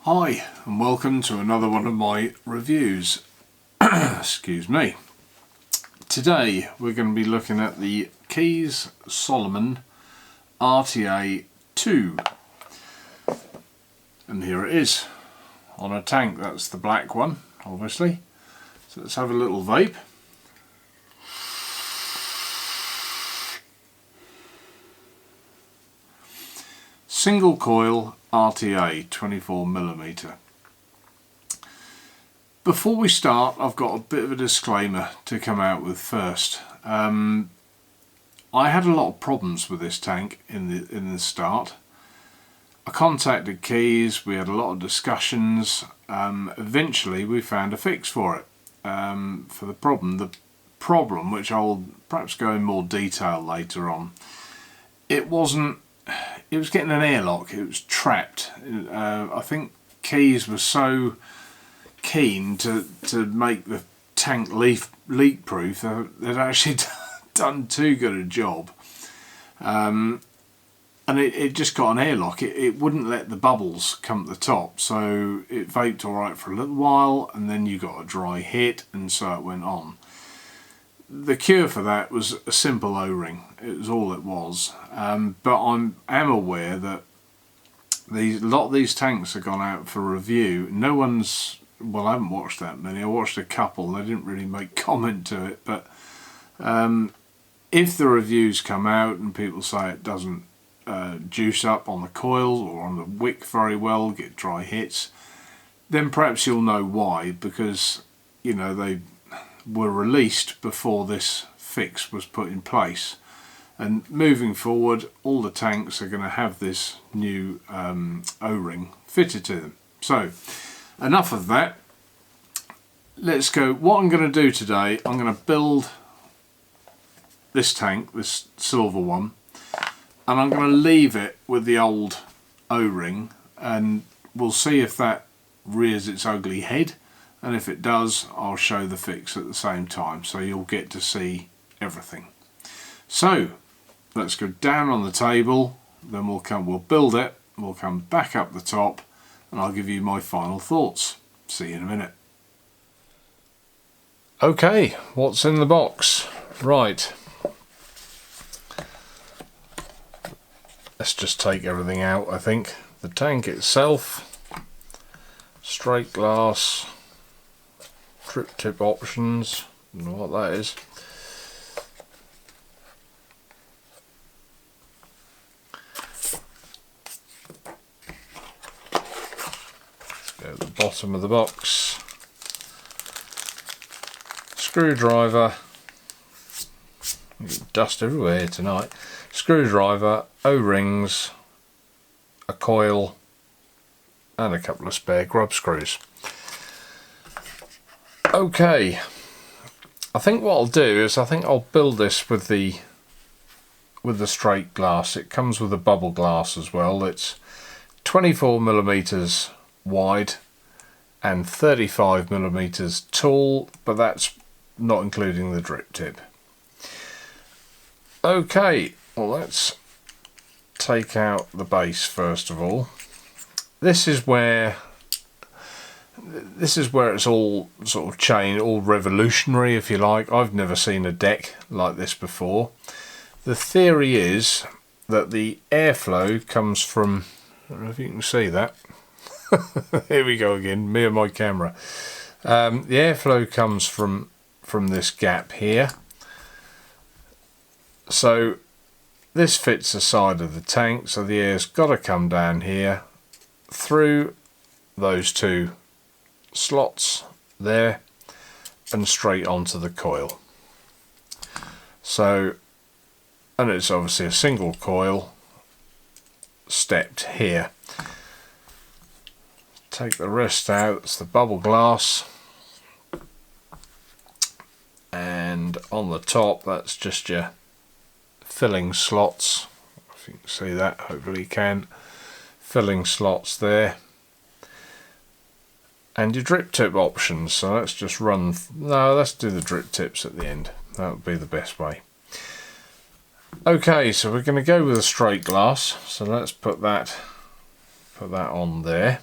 Hi and welcome to another one of my reviews. Excuse me. Today we're going to be looking at the Kaees Solomon RTA 2, and here it is on a tank. That's the black one, obviously. So let's have a little vape. Single coil RTA 24mm. Before we start, I've got a bit of a disclaimer to come out with first. I had a lot of problems with this tank in the start. I contacted Kaees, we had a lot of discussions. Eventually we found a fix for it, for the problem. The problem, which I'll perhaps go in more detail later on, it was getting an airlock. It was trapped. I think Kaees was so keen to make the tank leak proof, they'd actually done too good a job, and it just got an airlock. It wouldn't let the bubbles come to the top, so it vaped alright for a little while, and then you got a dry hit, and so it went on. The cure for that was a simple O-ring. It was all it was. But I am aware that a lot of these tanks have gone out for review. No one's, well, I haven't watched that many. I watched a couple. They didn't really make comment to it. But if the reviews come out and people say it doesn't juice up on the coils or on the wick very well, get dry hits, then perhaps you'll know why, because, you know, they were released before this fix was put in place, and moving forward all the tanks are going to have this new O-ring fitted to them. So enough of that, let's go. What I'm going to do today, I'm going to build this tank, this silver one, and I'm going to leave it with the old O-ring, and we'll see if that rears its ugly head. And if it does, I'll show the fix at the same time, so you'll get to see everything. So let's go down on the table, then we'll build it, we'll come back up the top, and I'll give you my final thoughts. See you in a minute. Okay, what's in the box? Right. Let's just take everything out, I think. The tank itself, straight glass, drip tip options, I don't know what that is. Let's go to the bottom of the box. Screwdriver, dust everywhere here tonight. Screwdriver, O-rings, a coil, and a couple of spare grub screws. Okay, I think what I'll do is I'll build this with the straight glass. It comes with a bubble glass as well. It's 24mm wide and 35mm tall, but that's not including the drip tip. Okay, well, let's take out the base first of all. This is where it's all sort of all revolutionary, if you like. I've never seen a deck like this before. The theory is that the airflow comes from, I don't know if you can see that. Here we go again, me and my camera. The airflow comes from this gap here. So this fits the side of the tank, so the air's got to come down here through those two slots there and straight onto the coil. So, and it's obviously a single coil stepped here. Take the rest out. It's the bubble glass, and on the top that's just your filling slots. If you can see that, hopefully you can. Filling slots there, and your drip tip options. So let's just let's do the drip tips at the end. That would be the best way. Okay, so we're going to go with a straight glass, so let's put that on there.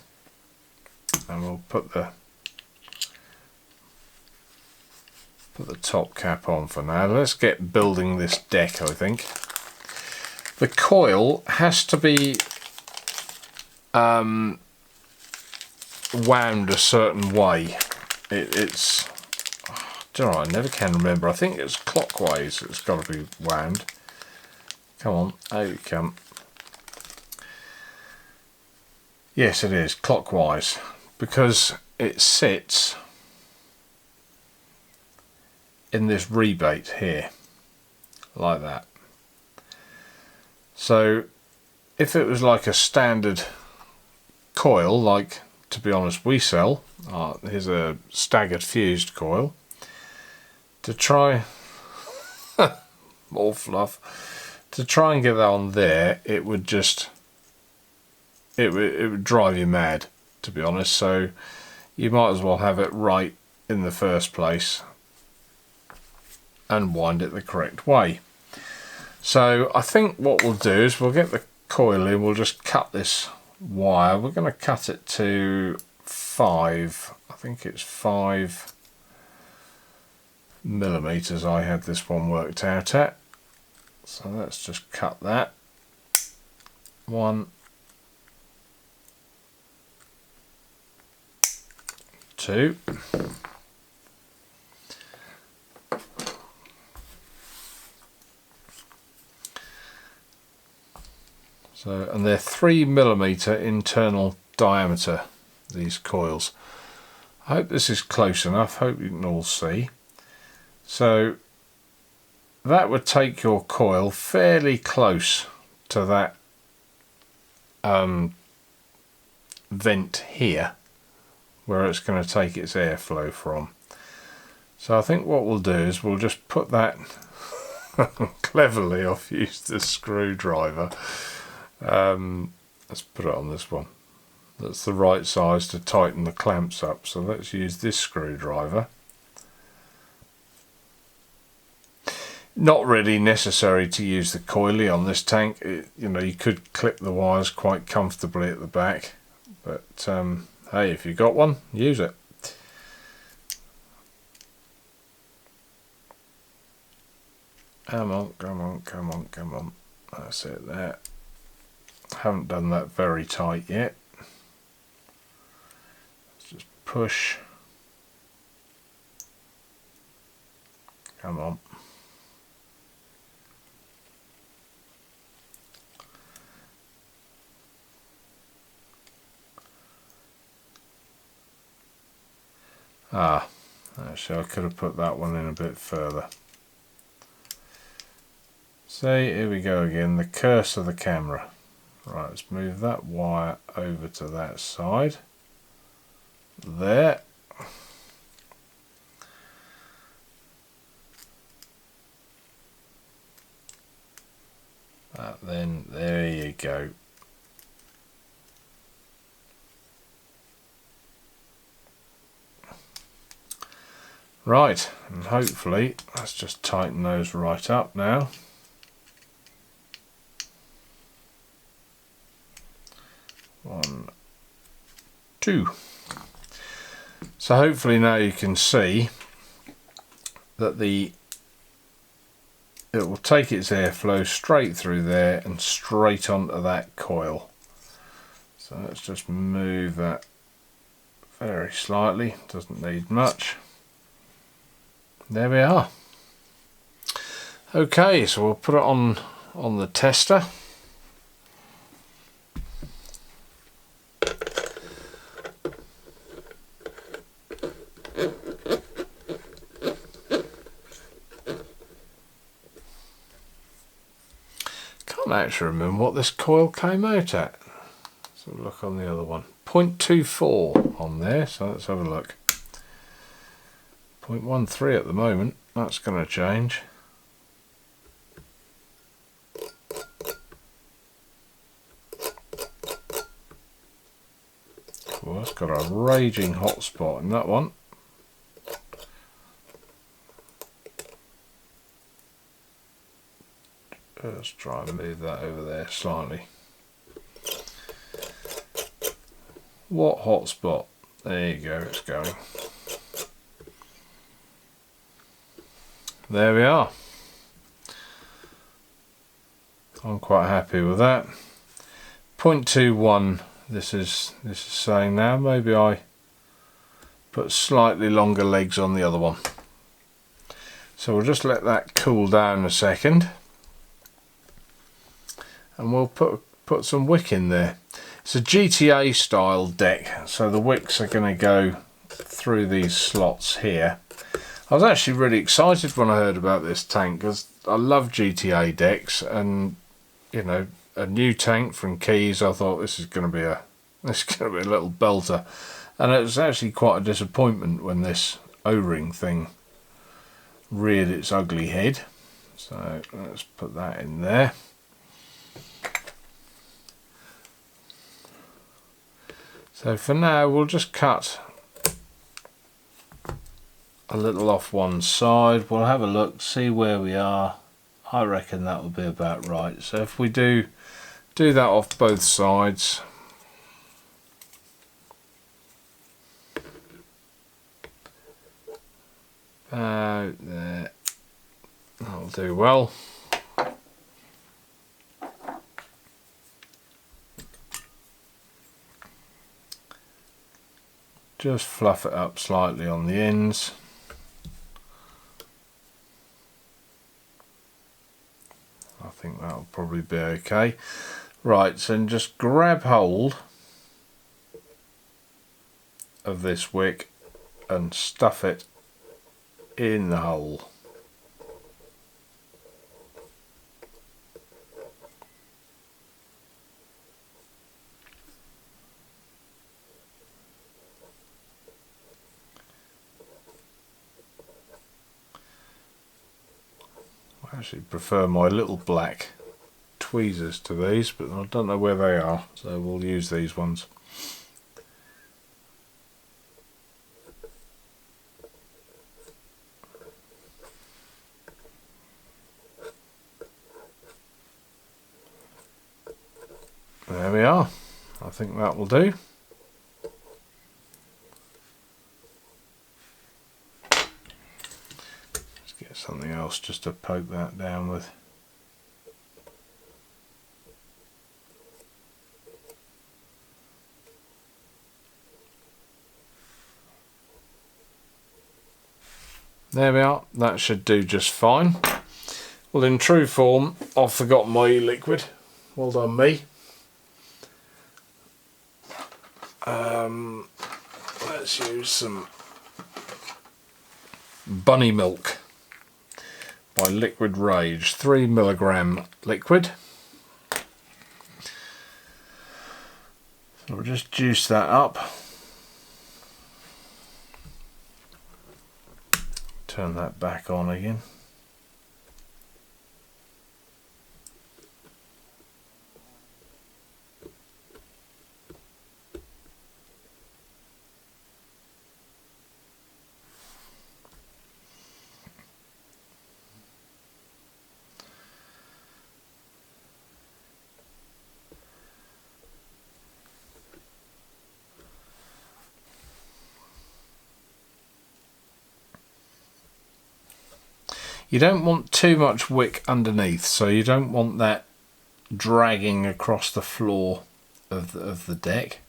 and we'll put the top cap on for now. Let's get building this deck. I think the coil has to be wound a certain way. It's do you know, I never can remember. I think it's clockwise it's got to be wound. Come on, out you come. Yes, it is clockwise, because it sits in this rebate here, like that. So if it was like a standard coil, like, to be honest, we sell, here's a staggered fused coil, to try, more fluff, to try and get that on there, it would just, it would drive you mad, to be honest. So you might as well have it right in the first place and wind it the correct way. So I think what we'll do is we'll get the coil in, we'll just cut this wire. We're going to cut it to 5, I think it's 5 millimeters I had this one worked out at. So let's just cut that. 1, 2. So, and they're 3 millimeter internal diameter, these coils. I hope this is close enough, hope you can all see. So that would take your coil fairly close to that vent here, where it's going to take its airflow from. So I think what we'll do is we'll just put that cleverly, I've used the screwdriver. Let's put it on this one. That's the right size to tighten the clamps up. So let's use this screwdriver. Not really necessary to use the coilie on this tank. You know, you could clip the wires quite comfortably at the back, but hey, if you got one, use it. Come on, come on, come on, come on. That's it there. Haven't done that very tight yet. Let's just push. Come on. Actually I could have put that one in a bit further. See, here we go again, the curse of the camera. Right, let's move that wire over to that side. There. Then there you go. Right, and hopefully let's just tighten those right up now. One, 2. So hopefully now you can see that it will take its airflow straight through there and straight onto that coil. So let's just move that very slightly, doesn't need much. There we are. Okay, so we'll put it on the tester. Can't actually remember what this coil came out at. Let's have a look on the other one. 0.24 on there, so let's have a look. 0.13 at the moment, that's going to change. Well, it's got a raging hot spot in that one. Let's try and move that over there slightly. What hot spot? There you go, it's going. There we are. I'm quite happy with that. 0.21 this is saying now. Maybe I put slightly longer legs on the other one. So we'll just let that cool down a second, and we'll put some wick in there. It's a GTA style deck, so the wicks are going to go through these slots here. I was actually really excited when I heard about this tank because I love GTA decks, and you know, a new tank from Kaees, I thought this is going to be a little belter, and it was actually quite a disappointment when this O-ring thing reared its ugly head. So let's put that in there. So for now we'll just cut a little off one side. We'll have a look, see where we are. I reckon that will be about right. So if we do that off both sides, about there, that'll do well. Just fluff it up slightly on the ends. I think that'll probably be okay. Right, so then just grab hold of this wick and stuff it in the hole. I actually prefer my little black tweezers to these, but I don't know where they are, so we'll use these ones. There we are. I think that will do. Let's get something else just to poke that down with. There we are. That should do just fine. Well, in true form, I've forgotten my liquid. Well done me. Let's use some bunny milk by Liquid Rage, 3 mg liquid. So we'll just juice that up. Turn that back on again. You don't want too much wick underneath, so you don't want that dragging across the floor of the deck.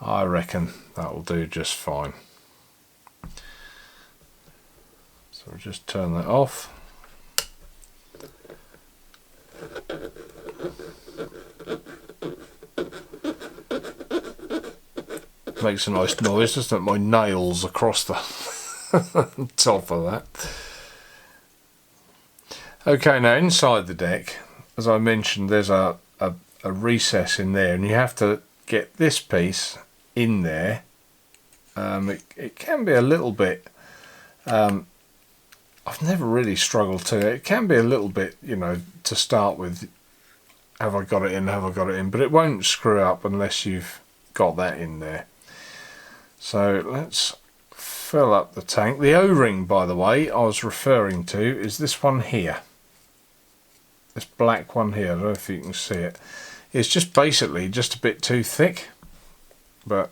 I reckon that will do just fine. So we'll just turn that off. Makes a nice noise, doesn't it? My nails across the top of that. Okay, now inside the deck, as I mentioned, there's a recess in there, and you have to get this piece in there. It can be a little bit, I've never really struggled to it. It can be a little bit, you know, to start with, have I got it in, have I got it in, but it won't screw up unless you've got that in there. So let's fill up the tank. The O-ring, by the way, I was referring to is this one here. this black one here, I don't know if you can see it, it's just basically just a bit too thick, but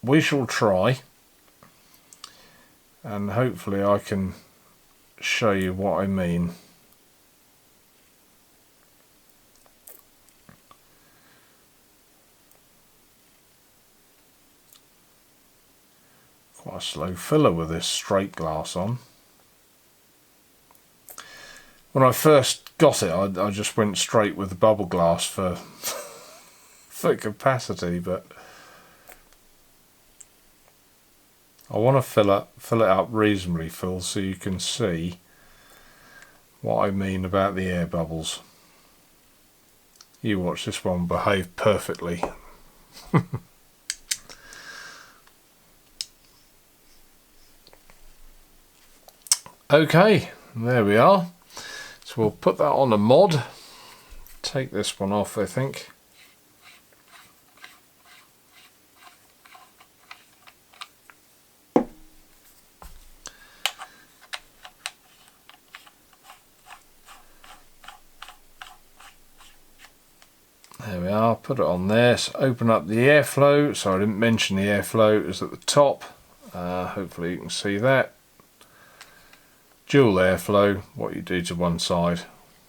we shall try, and hopefully I can show you what I mean. Quite a slow filler with this straight glass on. When I first got it, I just went straight with the bubble glass for for capacity, but I want to fill it up reasonably full so you can see what I mean about the air bubbles. You watch this one behave perfectly. Okay, there we are. So we'll put that on a mod. Take this one off, I think. There we are, put it on there. So open up the airflow. So I didn't mention the airflow is at the top. Hopefully you can see that. Dual airflow, what you do to one side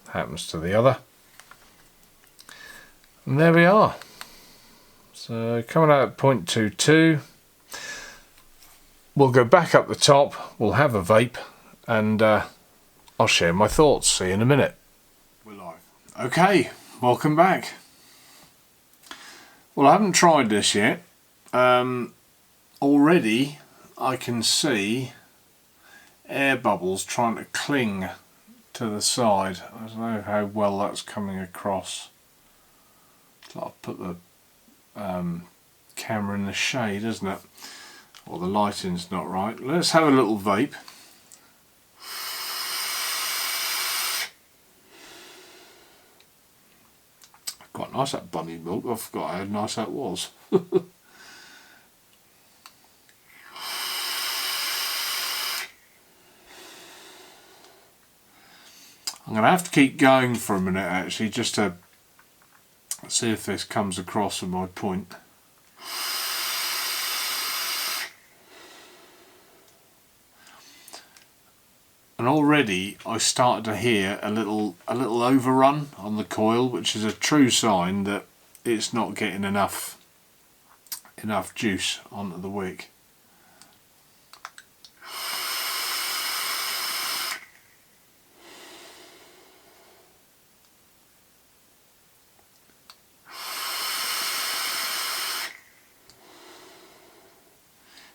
happens to the other. And there we are. So coming out at 0.22. We'll go back up the top, we'll have a vape, and I'll share my thoughts. See you in a minute. We're live. Okay, welcome back. Well, I haven't tried this yet. Already I can see air bubbles trying to cling to the side. I don't know how well that's coming across. I'll put the camera in the shade, isn't it? Or the lighting's not right. Let's have a little vape. Quite nice that bunny milk. I forgot how nice that was. I'm going to have to keep going for a minute actually, just to see if this comes across with my point. And already I started to hear a little overrun on the coil, which is a true sign that it's not getting enough juice onto the wick.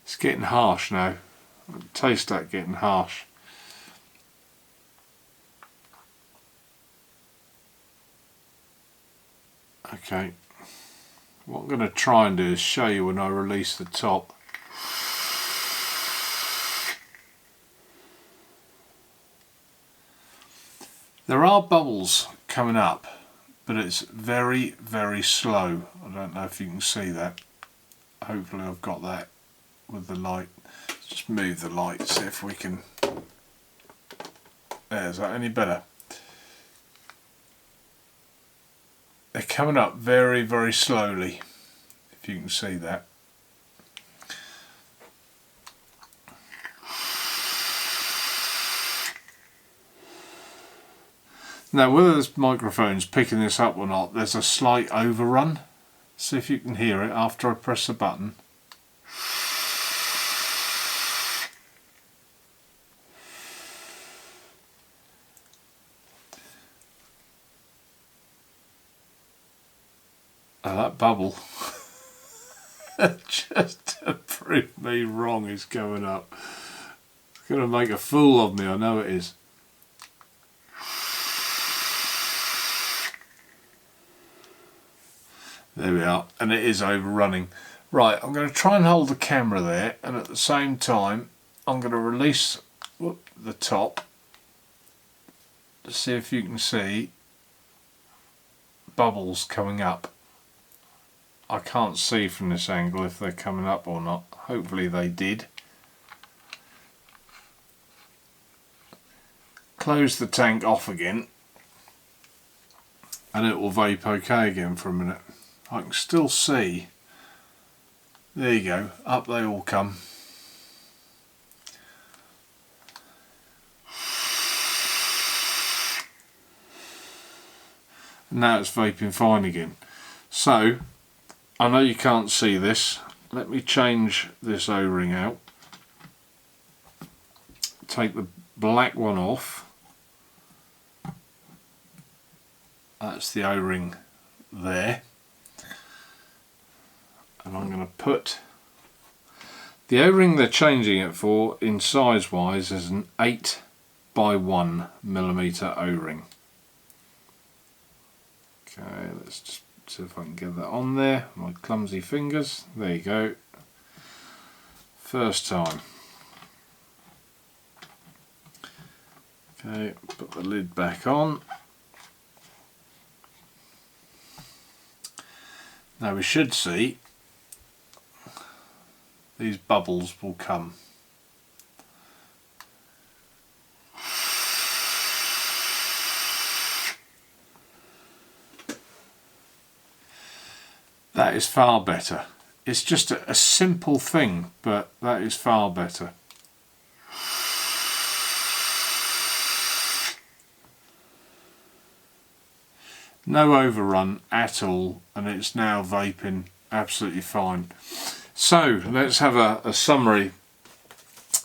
It's getting harsh now. I can taste that getting harsh. Okay, what I'm going to try and do is show you when I release the top. There are bubbles coming up, but it's very, very slow. I don't know if you can see that. Hopefully I've got that with the light. Let's just move the light, see if we can. There, is that any better? They're coming up very, very slowly, if you can see that. Now, whether this microphone's picking this up or not, there's a slight overrun. See if you can hear it after I press the button. Oh, that bubble, just to prove me wrong, is going up. It's going to make a fool of me, I know it is. There we are, and it is overrunning. Right, I'm going to try and hold the camera there, and at the same time I'm going to release the top to see if you can see bubbles coming up. I can't see from this angle if they're coming up or not. Hopefully they did. Close the tank off again. and it will vape okay again for a minute. I can still see, there you go, up they all come. And now it's vaping fine again. So, I know you can't see this. Let me change this O-ring out. Take the black one off. That's the O-ring there. And I'm going to put the O-ring they're changing it for in size wise is an 8 by 1 millimeter O-ring. Okay, let's just see if I can get that on there. My clumsy fingers. There you go. First time. Okay, put the lid back on. Now we should see these bubbles will come. That is far better. It's just a simple thing, but that is far better. No overrun at all, and it's now vaping absolutely fine. So let's have a summary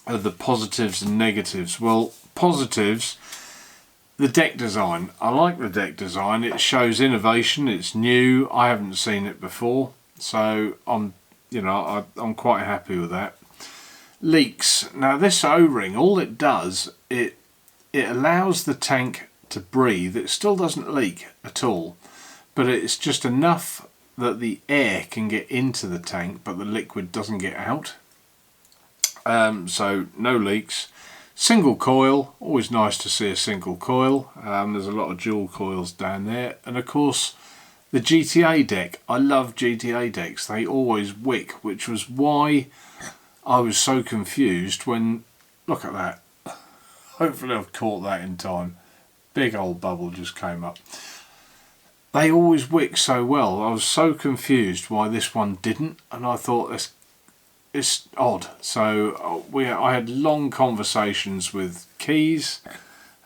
of the positives and negatives. Well, positives, the deck design. I like the deck design. It shows innovation. It's new. I haven't seen it before, so I'm quite happy with that. Leaks. Now this O-ring, all it does, it allows the tank to breathe. It still doesn't leak at all, but it's just enough that the air can get into the tank, but the liquid doesn't get out. So no leaks. Single coil, always nice to see a single coil. There's a lot of dual coils down there, and of course the GTA deck. I love GTA decks. They always wick, which was why I was so confused when, look at that. Hopefully I've caught that in time. Big old bubble just came up. They always wick so well. I was so confused why this one didn't, and I thought it's odd. So I had long conversations with Kaees.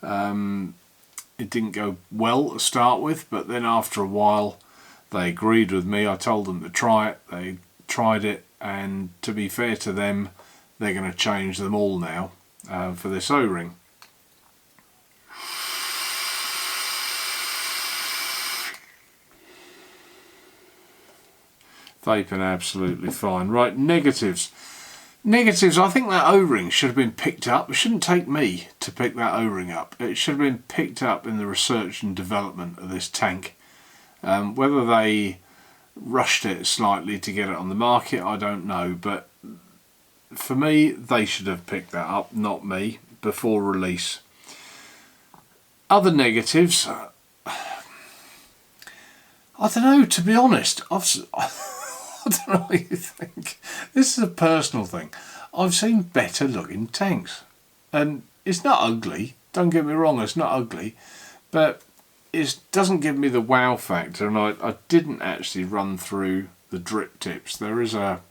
It didn't go well to start with, but then after a while they agreed with me. I told them to try it. They tried it, and to be fair to them, they're going to change them all now for this O-ring. Vaping absolutely fine. Right, negatives. Negatives, I think that O-ring should have been picked up. It shouldn't take me to pick that O-ring up. It should have been picked up in the research and development of this tank. Whether they rushed it slightly to get it on the market, I don't know. But for me, they should have picked that up, not me, before release. Other negatives, I don't know, to be honest. I don't know what you think. This is a personal thing. I've seen better looking tanks, and it's not ugly, don't get me wrong, it's not ugly, but it doesn't give me the wow factor. And I didn't actually run through the drip tips. There is a,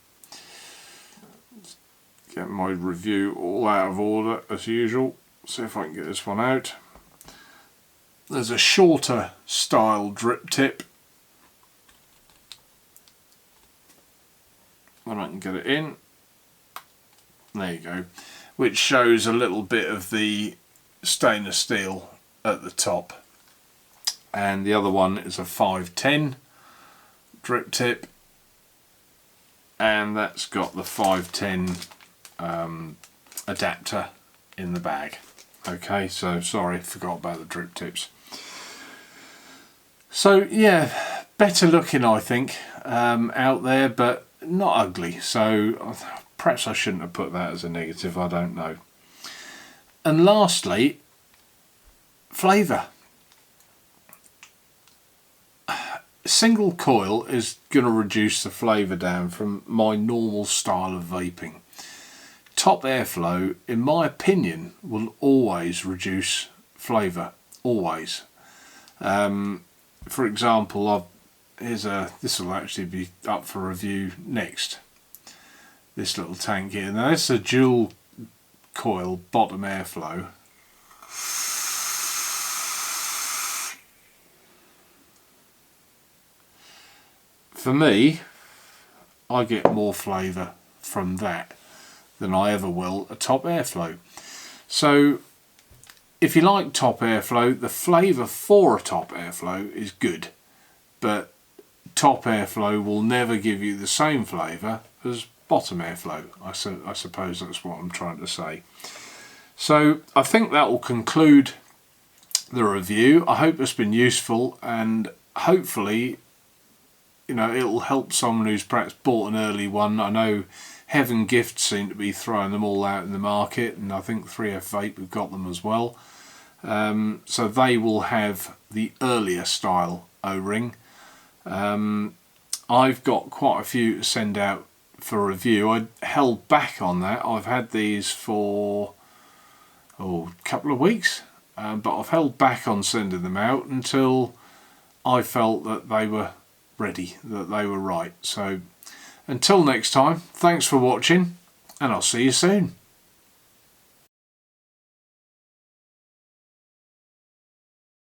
get my review all out of order as usual, see if I can get this one out. There's a shorter style drip tip. When I can get it in, there you go, which shows a little bit of the stainless steel at the top, and the other one is a 510 drip tip, and that's got the 510 adapter in the bag. Okay, so sorry, forgot about the drip tips. So yeah, better looking I think out there, but not ugly, so perhaps I shouldn't have put that as a negative, I don't know. And lastly, flavour. Single coil is going to reduce the flavour down from my normal style of vaping. Top airflow, in my opinion, will always reduce flavour, always. for example, this will actually be up for review next. This little tank here. Now this is a dual coil bottom airflow. For me, I get more flavour from that than I ever will a top airflow. So if you like top airflow, the flavour for a top airflow is good, but top airflow will never give you the same flavour as bottom airflow. I suppose that's what I'm trying to say. So I think that will conclude the review. I hope it's been useful, and hopefully, you know, it'll help someone who's perhaps bought an early one. I know Heaven Gifts seem to be throwing them all out in the market, and I think 3F Vape have got them as well. So they will have the earlier style O-ring. I've got quite a few to send out for review. I held back on that. I've had these for a couple of weeks, but I've held back on sending them out until I felt that they were ready, that they were right. So until next time, thanks for watching, and I'll see you soon.